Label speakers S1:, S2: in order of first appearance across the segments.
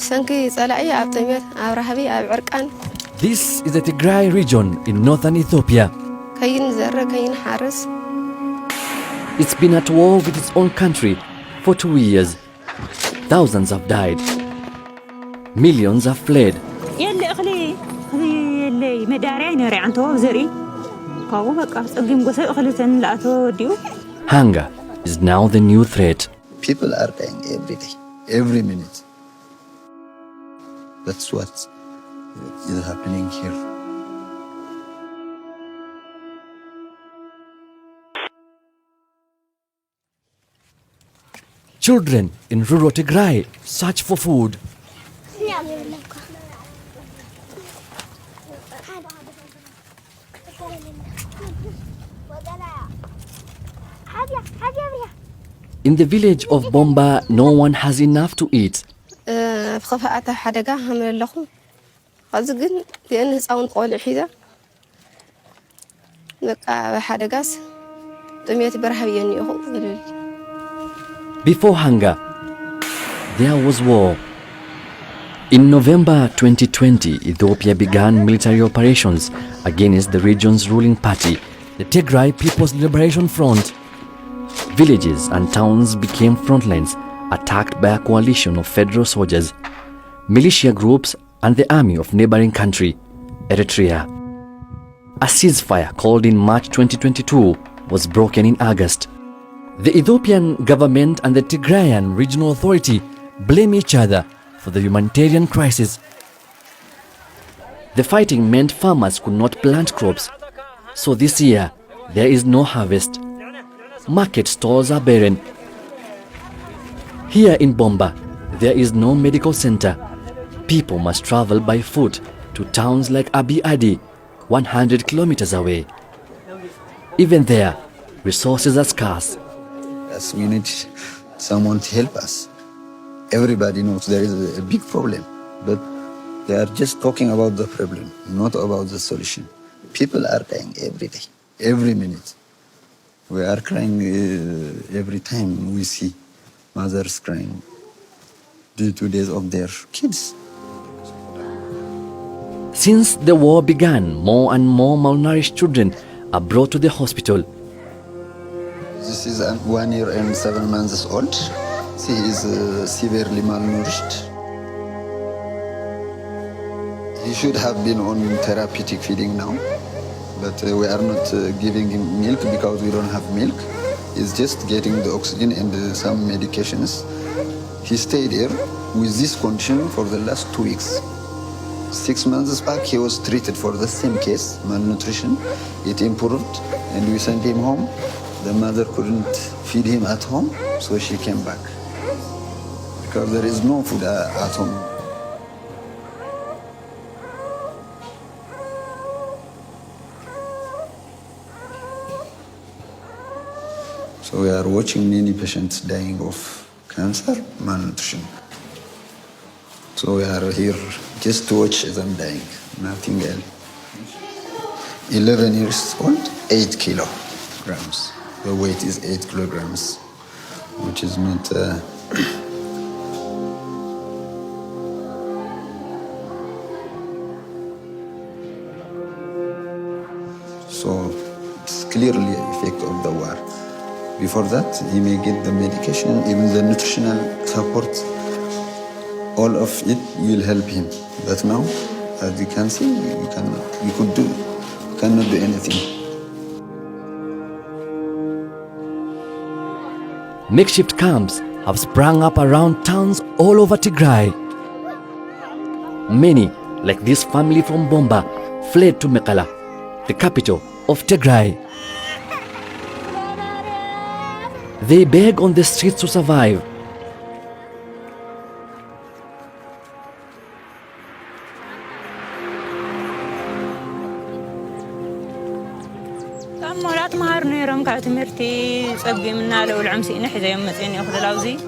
S1: This is the Tigray region in northern Ethiopia. It's been at war with its own country for 2 years. Thousands have died. Millions have fled. Hunger is now the new threat.
S2: People are dying every day, every minute. That's what is happening here.
S1: Children in rural Tigray search for food. In the village of Bomba, no one has enough to eat. Before hunger, there was war. In November 2020, Ethiopia began military operations against the region's ruling party, the Tigray People's Liberation Front. Villages and towns became frontlines, attacked by a coalition of federal soldiers, militia groups and the army of neighboring country, Eritrea. A ceasefire called in March 2022 was broken in August. The Ethiopian government and the Tigrayan Regional Authority blame each other for the humanitarian crisis. The fighting meant farmers could not plant crops, so this year there is no harvest. Market stalls are barren. Here in Bomba, there is no medical center. People must travel by foot to towns like Abi Adi, 100 kilometers away. Even there, resources are scarce.
S2: Yes, we need someone to help us. Everybody knows there is a big problem, but they are just talking about the problem, not about the solution. People are dying every day, every minute. We are crying every time we see mothers crying due to death of their kids.
S1: Since the war began, more and more malnourished children are brought to the hospital.
S2: This is 1 year and 7 months old. She is severely malnourished. He should have been on therapeutic feeding now, but we are not giving him milk because we don't have milk. He's just getting the oxygen and some medications. He stayed here with this condition for the last 2 weeks. 6 months back, he was treated for the same case, malnutrition. It improved, and we sent him home. The mother couldn't feed him at home, so she came back. Because there is no food at home. So we are watching many patients dying of cancer, malnutrition. So we are here just to watch them dying, nothing else. 11 years old, 8 kilograms. The weight is 8 kilograms, which is not... So it's clearly an effect of the war. Before that, he may get the medication, even the nutritional support. All of it will help him. But now, as you can see, we cannot do anything.
S1: Makeshift camps have sprung up around towns all over Tigray. Many, like this family from Bomba, fled to Mekala, the capital of Tigray. They beg on the streets to survive.
S3: مرات مهار نيرم كات مرتي صبي منا لو العمسي نحزه يوم مزين ياخذ لاوزي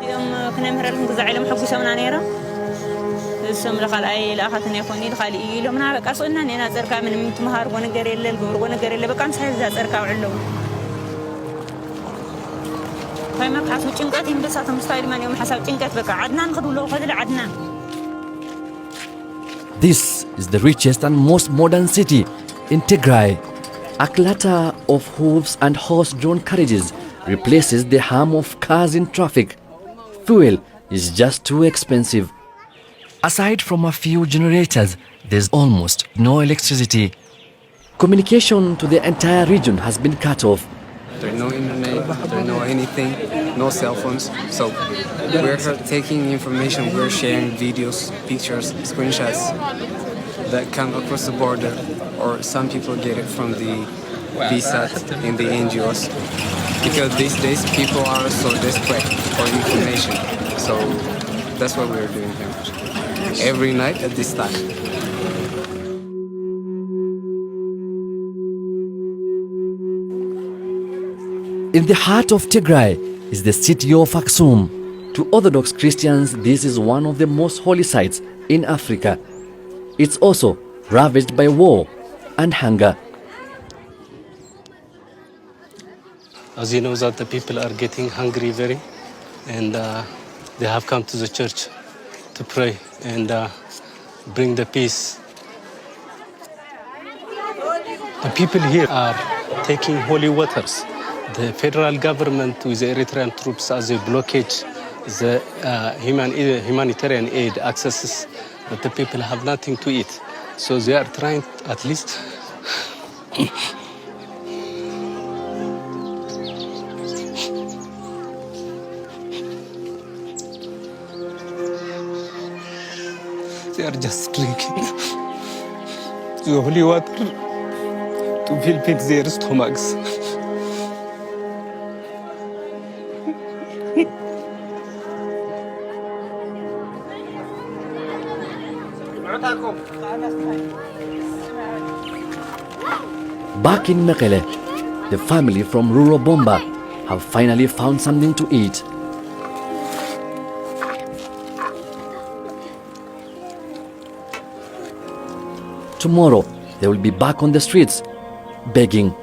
S3: يوم كنا مهرلهم كزعيلهم حبوسه منا نيرم السم لخلاي لا اخذني يكوني لخالي لو منا بقى صلنا انا صركا من مهار ونغير يله الغور ونغير يله بقى مسحيز صركا وعلو هاي ما بحثوا ጭንቀት ይንበሳት ምስታይል ማን يوم حساب ጭንቀት በቃ عدنا نخدولو خدل عدنا.
S1: This is the richest and most modern city in Tigray. A clatter of hooves and horse-drawn carriages replaces the hum of cars in traffic. Fuel is just too expensive. Aside from a few generators, there's almost no electricity. Communication to the entire region has been cut off.
S4: There's no internet, there's no anything, no cell phones. So we're taking information, we're sharing videos, pictures, screenshots that come across the border, or some people get it from the VSAT in the NGOs. Because these days people are so desperate for information. So that's what we're doing here. Every night at this time.
S1: In the heart of Tigray is the city of Aksum. To Orthodox Christians, this is one of the most holy sites in Africa. It's also ravaged by war and hunger.
S5: As you know that the people are getting hungry very, and they have come to the church to pray and bring the peace. The people here are taking holy waters. The federal government with the Eritrean troops as a blockage the humanitarian aid accesses, but the people have nothing to eat. So they are trying at least they are just drinking the holy water to fill their stomachs.
S1: Back in Mekele, the family from rural Bomba have finally found something to eat. Tomorrow, they will be back on the streets, begging